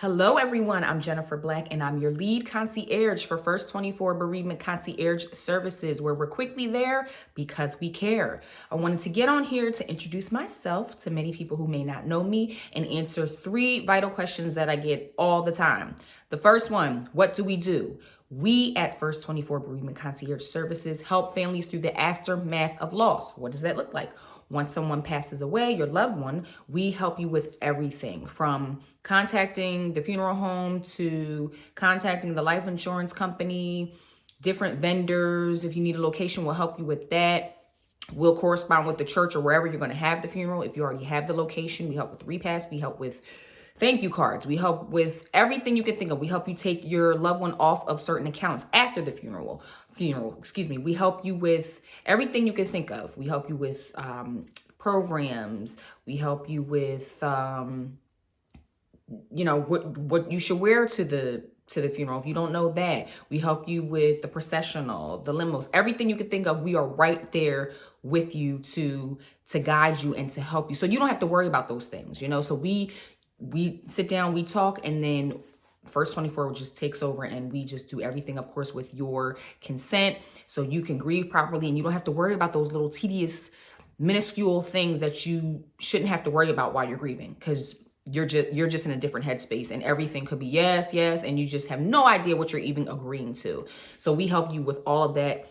Hello, everyone. I'm Jennifer Black, and I'm your lead concierge for First 24 Bereavement Concierge Services, where we're quickly there because we care. I wanted to get on here to introduce myself to many people who may not know me and answer 3 vital questions that I get all the time. The first one, what do we do? We at First 24 Bereavement Concierge Services help families through the aftermath of loss. What does that look like? Once someone passes away, your loved one, we help you with everything from contacting the funeral home to contacting the life insurance company, different vendors. If you need a location, we'll help you with that. We'll correspond with the church or wherever you're going to have the funeral. If you already have the location, we help with the repast. We help with thank you cards. We help with everything you can think of. We help you take your loved one off of certain accounts after the funeral. We help you with everything you can think of. We help you with programs. We help you with what you should wear to the funeral. If you don't know that, we help you with the processional, the limos, everything you can think of. We are right there with you to guide you and to help you. So you don't have to worry about those things, So we sit down, we talk, and then First 24 just takes over and we just do everything, of course, with your consent so you can grieve properly and you don't have to worry about those little tedious, minuscule things that you shouldn't have to worry about while you're grieving, because you're just in a different headspace and everything could be yes, and you just have no idea what you're even agreeing to. So we help you with all of that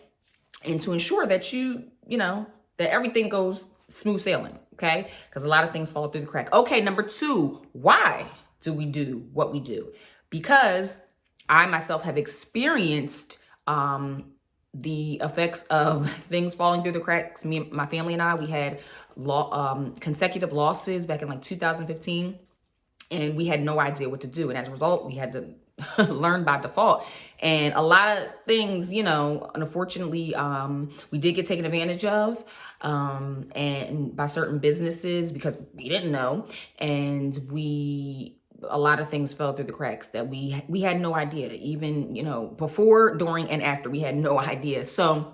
and to ensure that that everything goes smooth sailing, okay? Because a lot of things fall through the crack. Okay, number 2, why do we do what we do? Because I myself have experienced the effects of things falling through the cracks. My family and I, we had consecutive losses back in 2015, and we had no idea what to do. And as a result, we had to learn by default. And a lot of things, unfortunately, we did get taken advantage of and by certain businesses because we didn't know. And a lot of things fell through the cracks that we had no idea, even, before, during, and after. We had no idea. So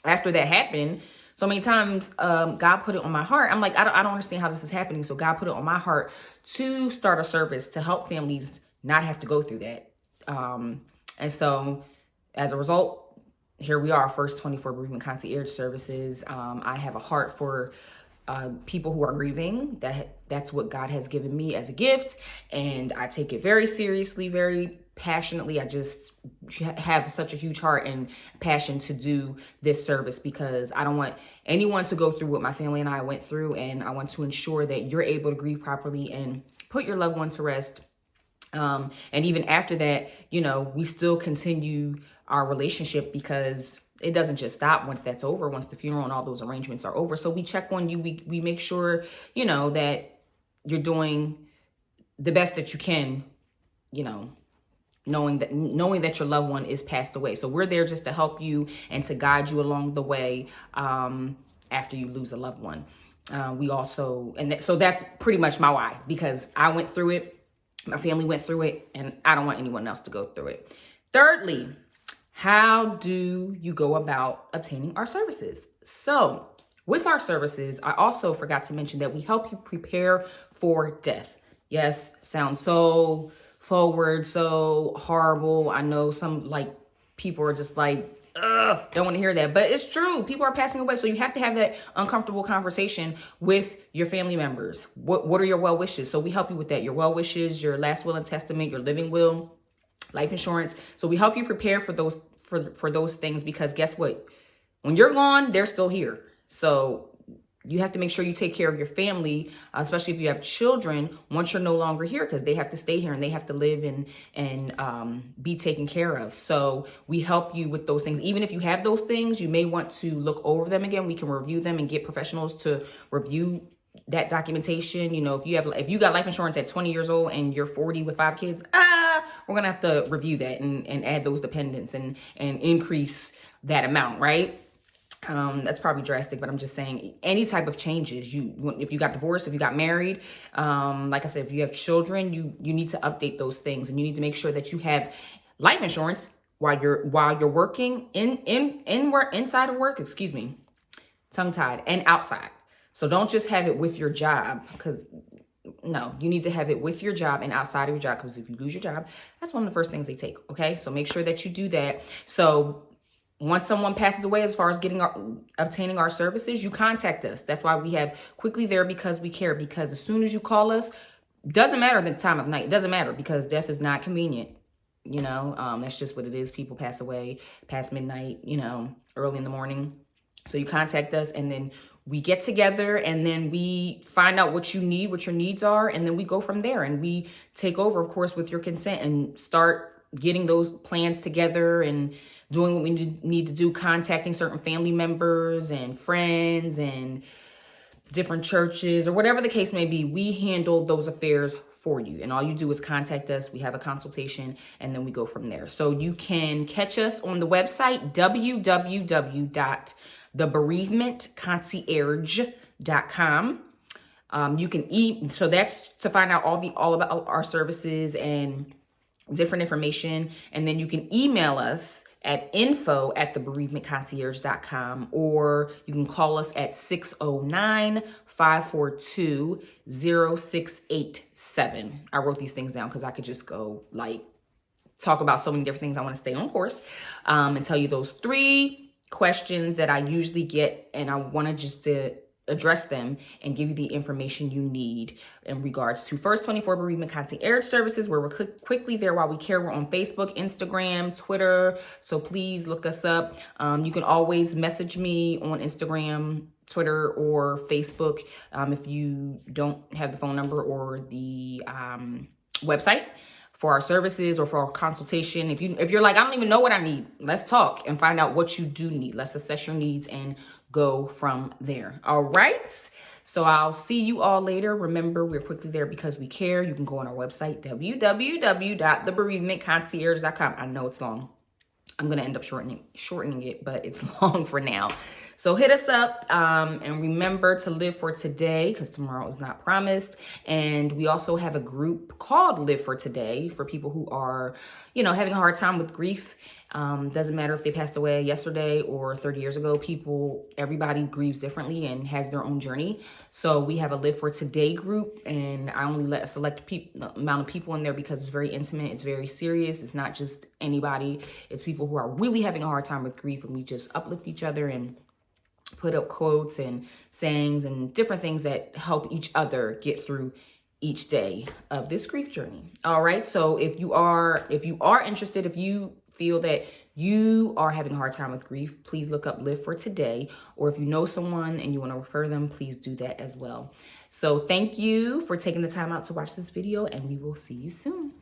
after that happened, so many times, God put it on my heart. I'm like, I don't understand how this is happening. So God put it on my heart to start a service to help families not have to go through that. And so as a result, here we are, First 24 Bereavement Concierge Services. I have a heart for people who are grieving. That's what God has given me as a gift. And I take it very seriously, very passionately. I just have such a huge heart and passion to do this service because I don't want anyone to go through what my family and I went through. And I want to ensure that you're able to grieve properly and put your loved one to rest. And even after that, we still continue our relationship because it doesn't just stop once that's over, once the funeral and all those arrangements are over. So we check on you. We make sure, that you're doing the best that you can, knowing that your loved one is passed away. So we're there just to help you and to guide you along the way after you lose a loved one. So that's pretty much my why, because I went through it. My family went through it, and I don't want anyone else to go through it. Thirdly, how do you go about obtaining our services? So with our services, I also forgot to mention that we help you prepare for death. Yes, sounds so forward, so horrible. I know some people are just don't want to hear that, but it's true. People are passing away. So you have to have that uncomfortable conversation with your family members. What are your well wishes? So we help you with that. Your well wishes, your last will and testament, your living will, life insurance. So we help you prepare for those, for those things, because guess what? When you're gone, they're still here. So you have to make sure you take care of your family, especially if you have children, once you're no longer here, because they have to stay here and they have to live and be taken care of. So we help you with those things. Even if you have those things, you may want to look over them again. We can review them and get professionals to review that documentation. If you got life insurance at 20 years old and you're 40 with 5 kids, we're gonna have to review that and add those dependents and increase that amount, right? That's probably drastic, but I'm just saying any type of changes. If you got divorced, if you got married, like I said, if you have children, you need to update those things, and you need to make sure that you have life insurance while you're working inside of work, tongue tied, and outside. So don't just have it with your job, because No, you need to have it with your job and outside of your job, because if you lose your job, that's one of the first things they take. Okay, so make sure that you do that. So once someone passes away, as far as obtaining our services, you contact us. That's why we have Quickly There, because we care. Because as soon as you call us, doesn't matter the time of night. It doesn't matter, because death is not convenient. You know, that's just what it is. People pass away past midnight, you know, early in the morning. So you contact us, and then we get together, and then we find out what you need, what your needs are, and then we go from there. And we take over, of course, with your consent, and start getting those plans together and doing what we need to do, contacting certain family members and friends and different churches, or whatever the case may be. We handle those affairs for you, and all you do is contact us. We have a consultation, and then we go from there. So you can catch us on the website www.thebereavementconcierge.com. You can so that's to find out all about our services and different information. And then you can email us at info@thebereavementconcierge.com, or you can call us at 609-542-0687. I wrote these things down because I could just go like talk about so many different things. I want to stay on course and tell you those 3 questions that I usually get, and I want to just address them and give you the information you need in regards to First 24 Bereavement Concierge Services, where we're quickly there while we care. We're on Facebook, Instagram, Twitter, so please look us up. You can always message me on Instagram, Twitter, or Facebook if you don't have the phone number or the website for our services or for our consultation. If you're like, I don't even know what I need, let's talk and find out what you do need. Let's assess your needs and go from there. All right. So I'll see you all later. Remember, we're Quickly There because we care. You can go on our website, www.thebereavementconcierge.com. I know it's long. I'm going to end up shortening it, but it's long for now. So hit us up and remember to live for today, because tomorrow is not promised. And we also have a group called Live for Today for people who are, you know, having a hard time with grief. Doesn't matter if they passed away yesterday or 30 years ago. Everybody grieves differently and has their own journey. So we have a Live for Today group, and I only let a select amount of people in there because it's very intimate. It's very serious. It's not just anybody. It's people who are really having a hard time with grief, and we just uplift each other and put up quotes and sayings and different things that help each other get through each day of this grief journey. All right. So if you are interested, if you feel that you are having a hard time with grief, please look up Live for Today. Or if you know someone and you want to refer them, please do that as well. So thank you for taking the time out to watch this video, and we will see you soon.